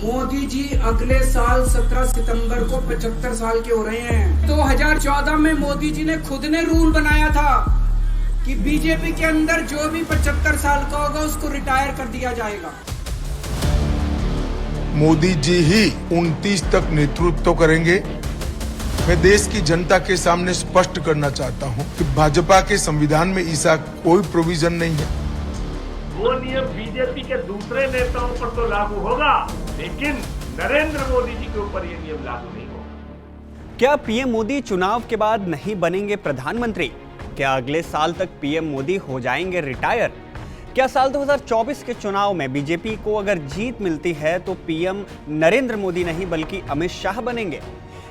मोदी जी अगले साल 17 सितंबर को 75 साल के हो रहे हैं। 2014 में मोदी जी ने खुद ने रूल बनाया था कि बीजेपी के अंदर जो भी 75 साल का होगा उसको रिटायर कर दिया जाएगा। मोदी जी ही 29 तक नेतृत्व करेंगे। मैं देश की जनता के सामने स्पष्ट करना चाहता हूं कि भाजपा के संविधान में ऐसा कोई प्रोविजन नहीं है। वो नियम बीजेपी के दूसरे नेताओं पर तो लागू होगा, लेकिन नरेंद्र मोदी जी के ऊपर ये नियम लागू नहीं होगा। क्या पीएम मोदी चुनाव के बाद नहीं बनेंगे प्रधानमंत्री? क्या अगले साल तक पीएम मोदी हो जाएंगे रिटायर? क्या साल 2024 के चुनाव में बीजेपी को अगर जीत मिलती है तो पीएम नरेंद्र मोदी नहीं बल्कि अमित शाह बनेंगे?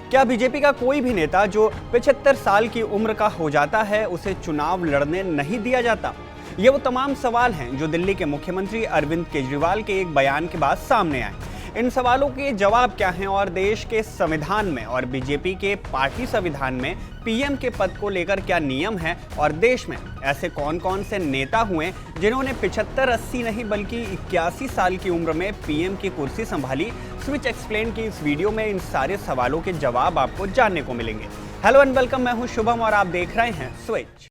क्या बीजेपी का कोई भी नेता जो 75 साल की उम्र का हो जाता है उसे चुनाव लड़ने नहीं दिया जाता? ये वो तमाम सवाल हैं जो दिल्ली के मुख्यमंत्री अरविंद केजरीवाल के एक बयान के बाद सामने आए। इन सवालों के जवाब क्या हैं और देश के संविधान में और बीजेपी के पार्टी संविधान में पीएम के पद को लेकर क्या नियम है और देश में ऐसे कौन कौन से नेता हुए जिन्होंने 75-80 नहीं बल्कि 81 साल की उम्र में पीएम की कुर्सी संभाली? स्विच एक्सप्लेन की इस वीडियो में इन सारे सवालों के जवाब आपको जानने को मिलेंगे। हेलो एंड वेलकम, मैं हूं शुभम और आप देख रहे हैं स्विच।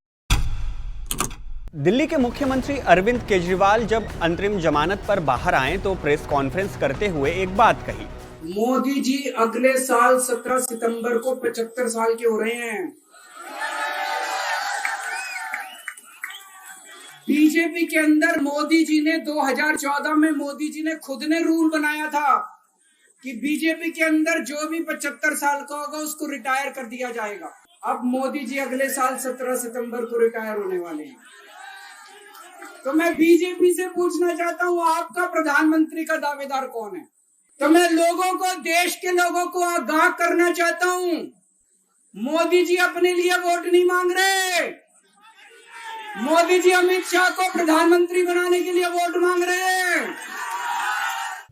दिल्ली के मुख्यमंत्री अरविंद केजरीवाल जब अंतरिम जमानत पर बाहर आए तो प्रेस कॉन्फ्रेंस करते हुए एक बात कही। मोदी जी अगले साल 17 सितंबर को 75 साल के हो रहे हैं। बीजेपी के अंदर मोदी जी ने 2014 में मोदी जी ने खुद ने रूल बनाया था कि बीजेपी के अंदर जो भी 75 साल का होगा उसको रिटायर कर दिया जाएगा। अब मोदी जी अगले साल 17 सितंबर को रिटायर होने वाले हैं। तो मैं बीजेपी से पूछना चाहता हूँ, आपका प्रधानमंत्री का दावेदार कौन है? तो मैं लोगों को, देश के लोगों को आगाह करना चाहता हूँ, मोदी जी अपने लिए वोट नहीं मांग रहे। मोदी जी अमित शाह को प्रधानमंत्री बनाने के लिए वोट मांग रहे हैं।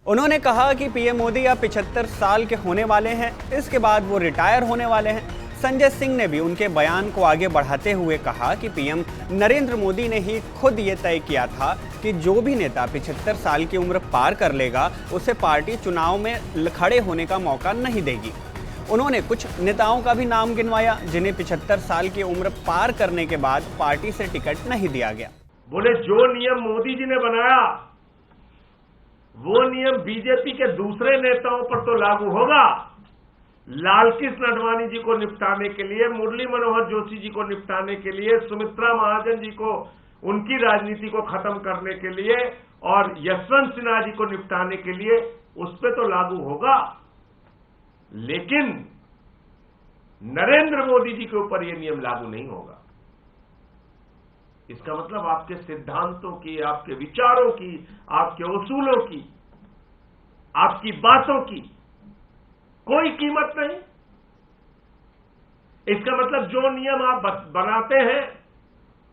उन्होंने कहा कि पीएम मोदी अब 75 साल के होने वाले हैं, इसके बाद वो रिटायर होने वाले हैं। संजय सिंह ने भी उनके बयान को आगे बढ़ाते हुए कहा कि पीएम नरेंद्र मोदी ने ही खुद ये तय किया था कि जो भी नेता 75 साल की उम्र पार कर लेगा उसे पार्टी चुनाव में खड़े होने का मौका नहीं देगी। उन्होंने कुछ नेताओं का भी नाम गिनवाया जिन्हें 75 साल की उम्र पार करने के बाद पार्टी से टिकट नहीं दिया गया। बोले जो नियम मोदी जी ने बनाया वो नियम बीजेपी के दूसरे नेताओं पर तो लागू होगा। लालकृष्ण आडवाणी जी को निपटाने के लिए, मुरली मनोहर जोशी जी को निपटाने के लिए, सुमित्रा महाजन जी को उनकी राजनीति को खत्म करने के लिए और यशवंत सिन्हा जी को निपटाने के लिए उस पर तो लागू होगा, लेकिन नरेंद्र मोदी जी के ऊपर यह नियम लागू नहीं होगा। इसका मतलब आपके सिद्धांतों की, आपके विचारों की, आपके उसूलों की, आपकी बातों की कोई कीमत नहीं। इसका मतलब जो नियम आप बनाते हैं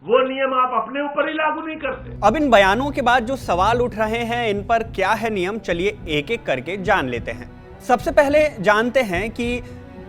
वो नियम आप अपने ऊपर ही लागू नहीं करते। अब इन बयानों के बाद जो सवाल उठ रहे हैं इन पर क्या है नियम, चलिए एक एक करके जान लेते हैं। सबसे पहले जानते हैं कि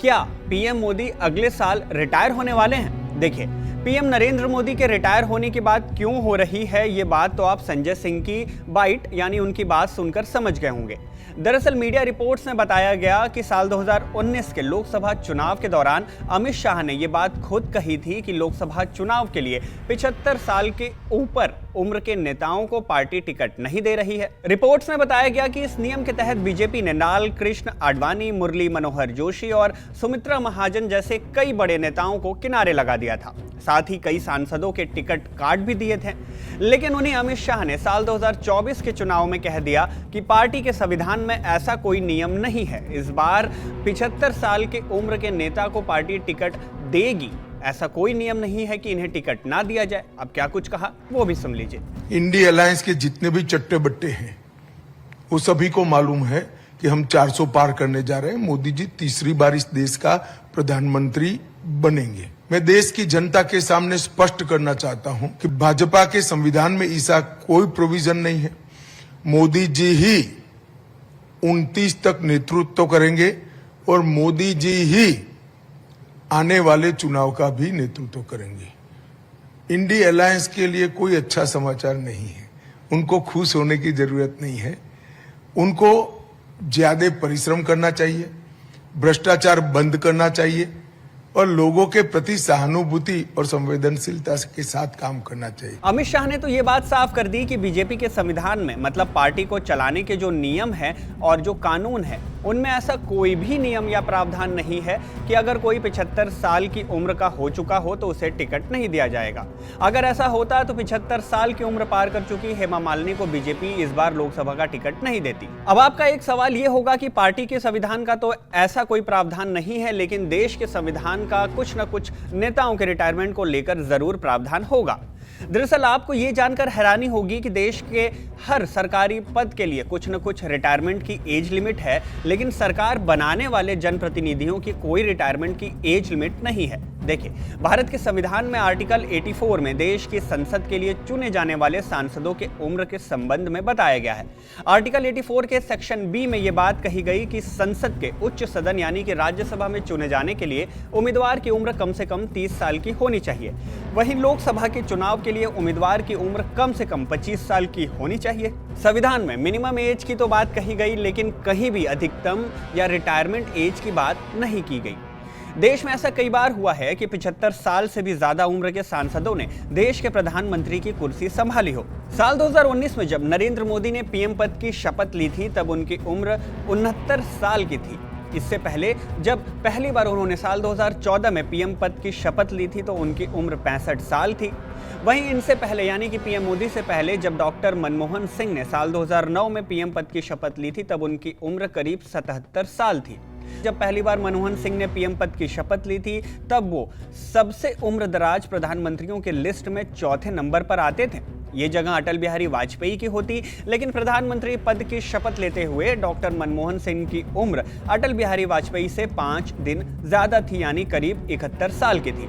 क्या पीएम मोदी अगले साल रिटायर होने वाले हैं। देखिए, पीएम नरेंद्र मोदी के रिटायर होने की बात क्यों हो रही है, ये बात तो आप संजय सिंह की बाइट यानी उनकी बात सुनकर समझ गए होंगे। दरअसल मीडिया रिपोर्ट्स में बताया गया कि साल 2019 के लोकसभा चुनाव के दौरान अमित शाह ने ये बात खुद कही थी कि लोकसभा चुनाव के लिए 75 साल के ऊपर उम्र के नेताओं को पार्टी टिकट नहीं दे रही है। रिपोर्ट्स में बताया गया कि इस नियम के तहत बीजेपी ने लालकृष्ण आडवाणी, मुरली मनोहर जोशी और सुमित्रा महाजन जैसे कई बड़े नेताओं को किनारे लगा दिया था। साथ ही कई सांसदों के टिकट काट भी दिए थे, लेकिन उन्हें अमित शाह ने साल 2024 के चुनाव में कह दिया कि पार्टी के संविधान में ऐसा कोई नियम नहीं है। इस बार 75 साल के उम्र के नेता को पार्टी टिकट देगी, ऐसा कोई नियम नहीं है कि इन्हें टिकट ना दिया जाए। अब क्या कुछ कहा वो भी सुन लीजिए। इंडिया अलायंस के जितने भी चट्टे बट्टे हैं वो सभी को मालूम है कि हम 400 पार करने जा रहे हैं। मोदी जी तीसरी बार इस देश का प्रधानमंत्री बनेंगे। मैं देश की जनता के सामने स्पष्ट करना चाहता हूं कि भाजपा के संविधान में ऐसा कोई प्रोविजन नहीं है। मोदी जी ही 29 तक नेतृत्व करेंगे और मोदी जी ही आने वाले चुनाव का भी नेतृत्व करेंगे। इंडिया अलायंस के लिए कोई अच्छा समाचार नहीं है। उनको खुश होने की जरूरत नहीं है। उनको ज्यादा परिश्रम करना चाहिए, भ्रष्टाचार बंद करना चाहिए और लोगों के प्रति सहानुभूति और संवेदनशीलता के साथ काम करना चाहिए। अमित शाह ने तो ये बात साफ कर दी कि बीजेपी के संविधान में, मतलब पार्टी को चलाने के जो नियम है और जो कानून है, उनमें ऐसा कोई भी नियम या प्रावधान नहीं है कि अगर कोई 75 साल की उम्र का हो चुका हो तो उसे टिकट नहीं दिया जाएगा। अगर ऐसा होता तो 75 साल की उम्र पार कर चुकी हेमा मालिनी को बीजेपी इस बार लोकसभा का टिकट नहीं देती। अब आपका एक सवाल ये होगा कि पार्टी के संविधान का तो ऐसा कोई प्रावधान नहीं है, लेकिन देश के संविधान का कुछ न कुछ नेताओं के रिटायरमेंट को लेकर जरूर प्रावधान होगा। दरअसल आपको यह जानकर हैरानी होगी कि देश के हर सरकारी पद के लिए कुछ न कुछ रिटायरमेंट की एज लिमिट है, लेकिन सरकार बनाने वाले जनप्रतिनिधियों की कोई रिटायरमेंट की एज लिमिट नहीं है। देखिए, भारत के संविधान में आर्टिकल 84 में देश की संसद के लिए चुने जाने वाले सांसदों के उम्र के संबंध में बताया गया है। आर्टिकल 84 के सेक्शन बी में यह बात कही गई कि संसद के उच्च सदन यानी कि राज्यसभा में चुने जाने के लिए उम्मीदवार की उम्र कम से कम 30 साल की होनी चाहिए। वहीं लोकसभा के चुनाव के लिए उम्मीदवार की उम्र कम से कम 25 साल की होनी चाहिए। संविधान में मिनिमम एज की तो बात कही गई, लेकिन कहीं भी अधिकतम या रिटायरमेंट एज की बात नहीं की गई। देश में ऐसा कई बार हुआ है कि 75 साल से भी ज्यादा उम्र के सांसदों ने देश के प्रधानमंत्री की कुर्सी संभाली हो। साल 2019 में जब नरेंद्र मोदी ने पीएम पद की शपथ ली थी तब उनकी उम्र 69 साल की थी। इससे पहले जब पहली बार उन्होंने साल 2014 में पीएम पद की शपथ ली थी तो उनकी उम्र 65 साल थी। वहीं इनसे पहले यानी कि पीएम मोदी से पहले जब डॉक्टर मनमोहन सिंह ने साल 2009 में पीएम पद की शपथ ली थी तब उनकी उम्र करीब 77 साल थी। जब पहली बार मनमोहन सिंह ने पीएम पद की शपथ ली थी तब वो सबसे उम्रदराज प्रधानमंत्रियों के लिस्ट में चौथे नंबर पर आते थे। ये जगह अटल बिहारी वाजपेयी की होती, लेकिन प्रधानमंत्री पद की शपथ लेते हुए डॉक्टर मनमोहन सिंह की उम्र अटल बिहारी वाजपेयी से 5 दिन ज्यादा थी, यानी करीब 71 साल की थी।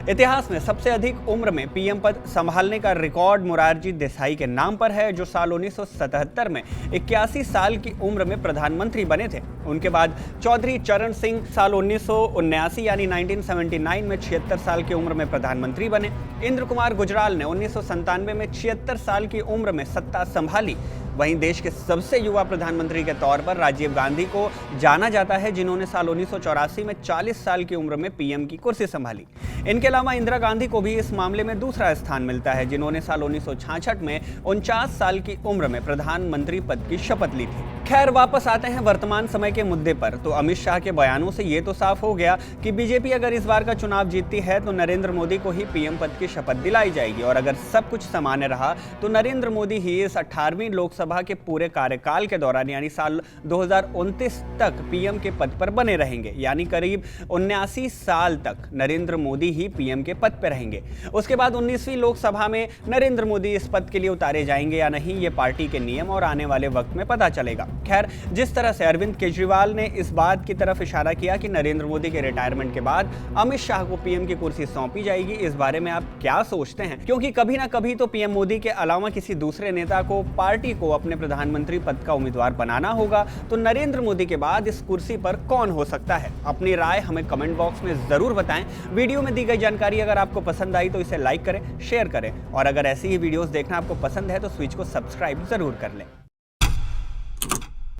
इतिहास में सबसे अधिक उम्र में पीएम पद संभालने का रिकॉर्ड मोरारजी देसाई के नाम पर है, जो साल 1977 में 81 साल की उम्र में प्रधानमंत्री बने थे। उनके बाद चौधरी चरण सिंह साल 1979 यानी 1979 में 76 साल की उम्र में प्रधानमंत्री बने। इंद्र कुमार गुजराल ने 1997 में 76 साल की उम्र में सत्ता संभाली। वहीं देश के सबसे युवा प्रधानमंत्री के तौर पर राजीव गांधी को जाना जाता है, जिन्होंने साल 1984 में 40 साल की उम्र में पीएम की कुर्सी संभाली। इनके अलावा इंदिरा गांधी को भी इस मामले में दूसरा स्थान मिलता है, जिन्होंने साल 1966 में 49 साल की उम्र में प्रधानमंत्री पद की शपथ ली थी। खैर, वापस आते हैं वर्तमान समय के मुद्दे पर। तो अमित शाह के बयानों से ये तो साफ हो गया कि बीजेपी अगर इस बार का चुनाव जीतती है तो नरेंद्र मोदी को ही पीएम पद की शपथ दिलाई जाएगी, और अगर सब कुछ सामान्य रहा तो नरेंद्र मोदी ही इस 18वीं लोकसभा के पूरे कार्यकाल के दौरान यानी साल 2029 तक पीएम के पद पर बने रहेंगे, यानी करीब 79 साल तक नरेंद्र मोदी ही पीएम के पद पर रहेंगे। उसके बाद 19वीं लोकसभा में नरेंद्र मोदी इस पद के लिए उतारे जाएंगे या नहीं, ये पार्टी के नियम और आने वाले वक्त में पता चलेगा। खैर, जिस तरह से अरविंद केजरीवाल ने इस बात की तरफ इशारा किया कि नरेंद्र मोदी के रिटायरमेंट के बाद अमित शाह को पीएम की कुर्सी सौंपी जाएगी, इस बारे में आप क्या सोचते हैं? क्योंकि कभी ना कभी तो पीएम मोदी के अलावा किसी दूसरे नेता को पार्टी को अपने प्रधानमंत्री पद का उम्मीदवार बनाना होगा। तो नरेंद्र मोदी के बाद इस कुर्सी पर कौन हो सकता है? अपनी राय हमें कमेंट बॉक्स में जरूर बताएं। वीडियो में दी गई जानकारी अगर आपको पसंद आई तो इसे लाइक करें, शेयर करें, और अगर ऐसी ही वीडियोस देखना आपको पसंद है तो स्विच को सब्सक्राइब जरूर कर लें।